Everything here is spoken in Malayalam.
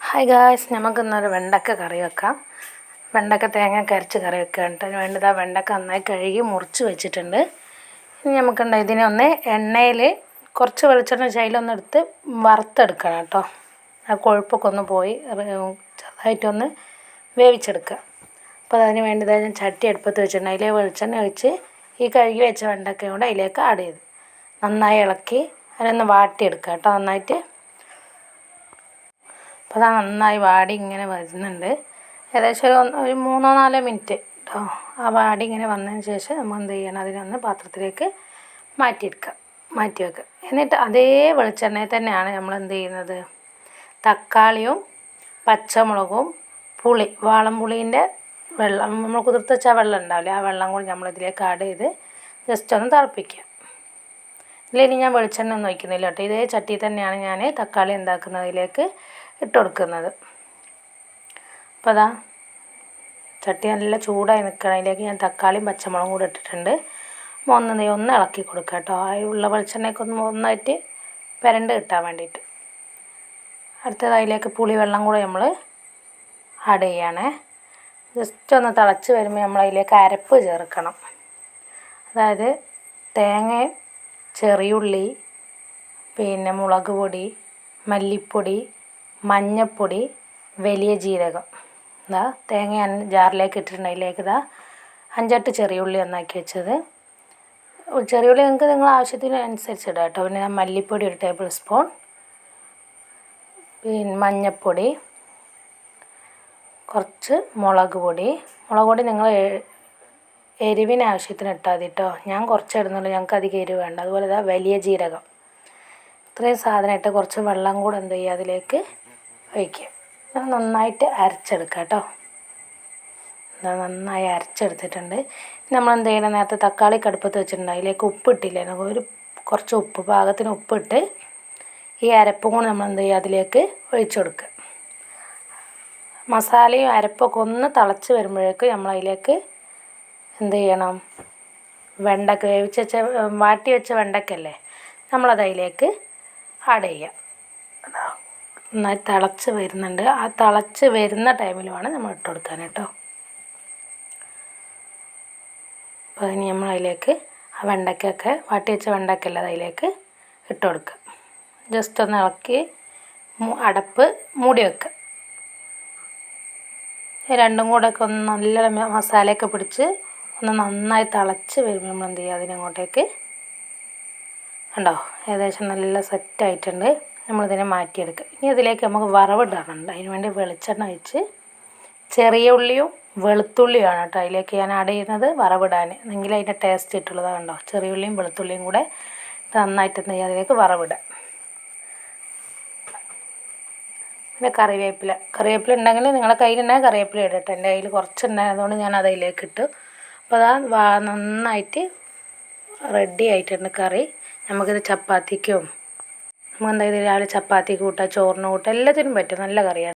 ഹായ് ഗായ്സ്, നമുക്കിന്നൊരു വെണ്ടക്ക കറി വെക്കാം. വെണ്ടക്ക തേങ്ങ അരച്ച് കറി വെക്കാം. അതിന് വേണ്ടത് വെണ്ടക്ക നന്നായി കഴുകി മുറിച്ച് വെച്ചിട്ടുണ്ട്. ഇനി നമുക്കുണ്ട് ഇതിനെ ഒന്ന് എണ്ണയിൽ കുറച്ച് വെളിച്ചെണ്ണ ശൈലൊന്ന് എടുത്ത് വറുത്തെടുക്കണം കേട്ടോ. ആ കൊഴുപ്പൊക്കെ ഒന്ന് പോയി ചെറുതായിട്ടൊന്ന് വേവിച്ചെടുക്കുക. അപ്പോൾ അതിന് വേണ്ടത് ഞാൻ ചട്ടി അടുപ്പത്ത് വെച്ചിട്ടുണ്ട്. അതിൽ വെളിച്ചെണ്ണ ഒഴിച്ച് ഈ കഴുകി വെച്ച വെണ്ടക്കയും കൂടെ അതിലേക്ക് ആഡ് ചെയ്ത് നന്നായി ഇളക്കി അതിനൊന്ന് വാട്ടിയെടുക്കുക കേട്ടോ നന്നായിട്ട്. അപ്പോൾ അത് നന്നായി വാടി ഇങ്ങനെ വരുന്നുണ്ട്. ഏകദേശം ഒരു 3-4 മിനിറ്റ് കേട്ടോ. ആ വാടി ഇങ്ങനെ വന്നതിന് ശേഷം നമ്മൾ എന്ത് ചെയ്യണം, അതിനൊന്ന് പാത്രത്തിലേക്ക് മാറ്റി വെക്കുക. എന്നിട്ട് അതേ വെളിച്ചെണ്ണയിൽ തന്നെയാണ് നമ്മൾ എന്ത് ചെയ്യുന്നത്, തക്കാളിയും പച്ചമുളകും വാളംപുളീൻ്റെ വെള്ളം നമ്മൾ കുതിർത്ത് വെച്ചാൽ വെള്ളം ഉണ്ടാവില്ലേ, ആ വെള്ളം കൂടി നമ്മളിതിലേക്ക് ആഡ് ചെയ്ത് ജസ്റ്റ് ഒന്ന് തിളപ്പിക്കുക. ഇനി ഞാൻ വെളിച്ചെണ്ണ ഒന്നും ഒഴിക്കുന്നില്ല കേട്ടോ. ഇതേ ചട്ടി തന്നെയാണ് ഞാൻ തക്കാളി ഉണ്ടാക്കുന്നതിലേക്ക് ഇട്ട് കൊടുക്കുന്നത്. അപ്പോൾ അതാ ചട്ടി നല്ല ചൂടായി നിൽക്കണം. അതിലേക്ക് ഞാൻ തക്കാളിയും പച്ചമുളകും കൂടെ ഇട്ടിട്ടുണ്ട്. ഒന്ന് ഇളക്കി കൊടുക്കുക കേട്ടോ. ഉള്ള വെളിച്ചെണ്ണയൊക്കെ ഒന്നായിട്ട് പുരണ്ട് കിട്ടാൻ വേണ്ടിയിട്ട്. അടുത്തത് അതിലേക്ക് പുളിവെള്ളം കൂടെ നമ്മൾ ആഡ് ചെയ്യണേ. ജസ്റ്റ് ഒന്ന് തിളച്ച് വരുമ്പോൾ നമ്മൾ അതിലേക്ക് അരപ്പ് ചേർക്കണം. അതായത് തേങ്ങ, ചെറിയുള്ളി, പിന്നെ മുളക് പൊടി, മല്ലിപ്പൊടി, മഞ്ഞൾപ്പൊടി, വലിയ ജീരകം. തേങ്ങ ഞാൻ ജാറിലേക്ക് ഇട്ടിട്ടുണ്ട്. അതിലേക്ക് 5-8 ചെറിയുള്ളി ഒന്നാക്കി വെച്ചത്. ചെറിയുള്ളി നിങ്ങൾക്ക് നിങ്ങളുടെ ആവശ്യത്തിനനുസരിച്ച് ഇടാം കേട്ടോ. പിന്നെ മല്ലിപ്പൊടി 1 ടേബിൾ സ്പൂൺ, പിന്നെ മഞ്ഞൾപ്പൊടി, കുറച്ച് മുളക് പൊടി നിങ്ങൾ എരിവിന് ആവശ്യത്തിന് ഇട്ടാൽ മതി കേട്ടോ. ഞാൻ കുറച്ച് ഇടുന്നുള്ളൂ, ഞങ്ങൾക്ക് അധികം എരിവ് വേണ്ട. അതുപോലെ വലിയ ജീരകം. ഇത്രയും സാധനം ഇട്ട് കുറച്ച് വെള്ളം കൂടെ എന്ത് ചെയ്യുക, അതിലേക്ക് ഒഴിക്കുക. നന്നായിട്ട് അരച്ചെടുക്കുക കേട്ടോ. നന്നായി അരച്ചെടുത്തിട്ടുണ്ട്. നമ്മൾ എന്ത് ചെയ്യണം, നേരത്തെ തക്കാളി അടുപ്പത്ത് വെച്ചിട്ടുണ്ട്. അതിലേക്ക് ഉപ്പിട്ടില്ല, കുറച്ച് ഉപ്പ് പാകത്തിന് ഉപ്പിട്ട് ഈ അരപ്പും കൂടെ നമ്മൾ എന്ത് ചെയ്യുക, അതിലേക്ക് ഒഴിച്ചു കൊടുക്കുക. മസാലയും അരപ്പൊക്കെ ഒന്ന് തിളച്ച് വരുമ്പോഴേക്ക് നമ്മൾ അതിലേക്ക് എന്ത് ചെയ്യണം, വെണ്ടക്ക വാട്ടി വെച്ച വെണ്ടക്കല്ലേ, നമ്മളത് അതിലേക്ക് ആഡ് ചെയ്യുക. നന്നായി തിളച്ച് വരുന്നുണ്ട്. ആ തിളച്ച് വരുന്ന ടൈമിൽ വേണം നമ്മൾ ഇട്ട് കൊടുക്കാൻ കേട്ടോ. അപ്പോൾ ഇനി നമ്മൾ അതിലേക്ക് ആ വെണ്ടക്കൊക്കെ വാട്ടി വെച്ച വെണ്ടക്കല്ലേ അതിലേക്ക് ഇട്ട് കൊടുക്കുക. ജസ്റ്റ് ഒന്ന് ഇളക്കി അടപ്പ് മൂടി വെക്കുക. രണ്ടും കൂടെ ഒക്കെ ഒന്ന് നല്ല മസാലയൊക്കെ പിടിച്ച് ഒന്ന് നന്നായി തിളച്ച് വരുമ്പോൾ നമ്മൾ എന്ത് ചെയ്യുക, അതിനങ്ങോട്ടേക്ക് കണ്ടോ ഏകദേശം നല്ല സെറ്റായിട്ടുണ്ട്. നമ്മളിതിനെ മാറ്റിയെടുക്കുക. ഇനി അതിലേക്ക് നമുക്ക് വറവിടാനുണ്ട്. അതിന് വേണ്ടി വെളിച്ചെണ്ണ ഒഴിച്ച് ചെറിയ ഉള്ളിയും വെളുത്തുള്ളിയാണ് കേട്ടോ അതിലേക്ക് ഞാൻ ആഡ് ചെയ്യുന്നത് വറവിടാൻ. എന്നെങ്കിലും അതിൻ്റെ ടേസ്റ്റ് കിട്ടുള്ളതാണ്. കണ്ടോ ചെറിയ ഉള്ളിയും വെളുത്തുള്ളിയും കൂടെ നന്നായിട്ട് എന്ത് ചെയ്യുക, അതിലേക്ക് വറവിടുക. പിന്നെ കറിവേപ്പില ഉണ്ടെങ്കിൽ നിങ്ങളുടെ കയ്യിലുണ്ടെങ്കിൽ കറിവേപ്പില ഇടട്ടെ. എൻ്റെ കയ്യിൽ കുറച്ചുണ്ടായതുകൊണ്ട് ഞാൻ അതിലേക്ക് ഇട്ടു. അപ്പോൾ നന്നായിട്ട് റെഡി ആയിട്ടുണ്ട് കറി. നമുക്കിത് ചപ്പാത്തിക്കും, നമുക്ക് എന്തായാലും രാവിലെ ചപ്പാത്തി കൂട്ടാം, ചോറിന് കൂട്ടാം, എല്ലാത്തിനും പറ്റും. നല്ല കറിയാണ്.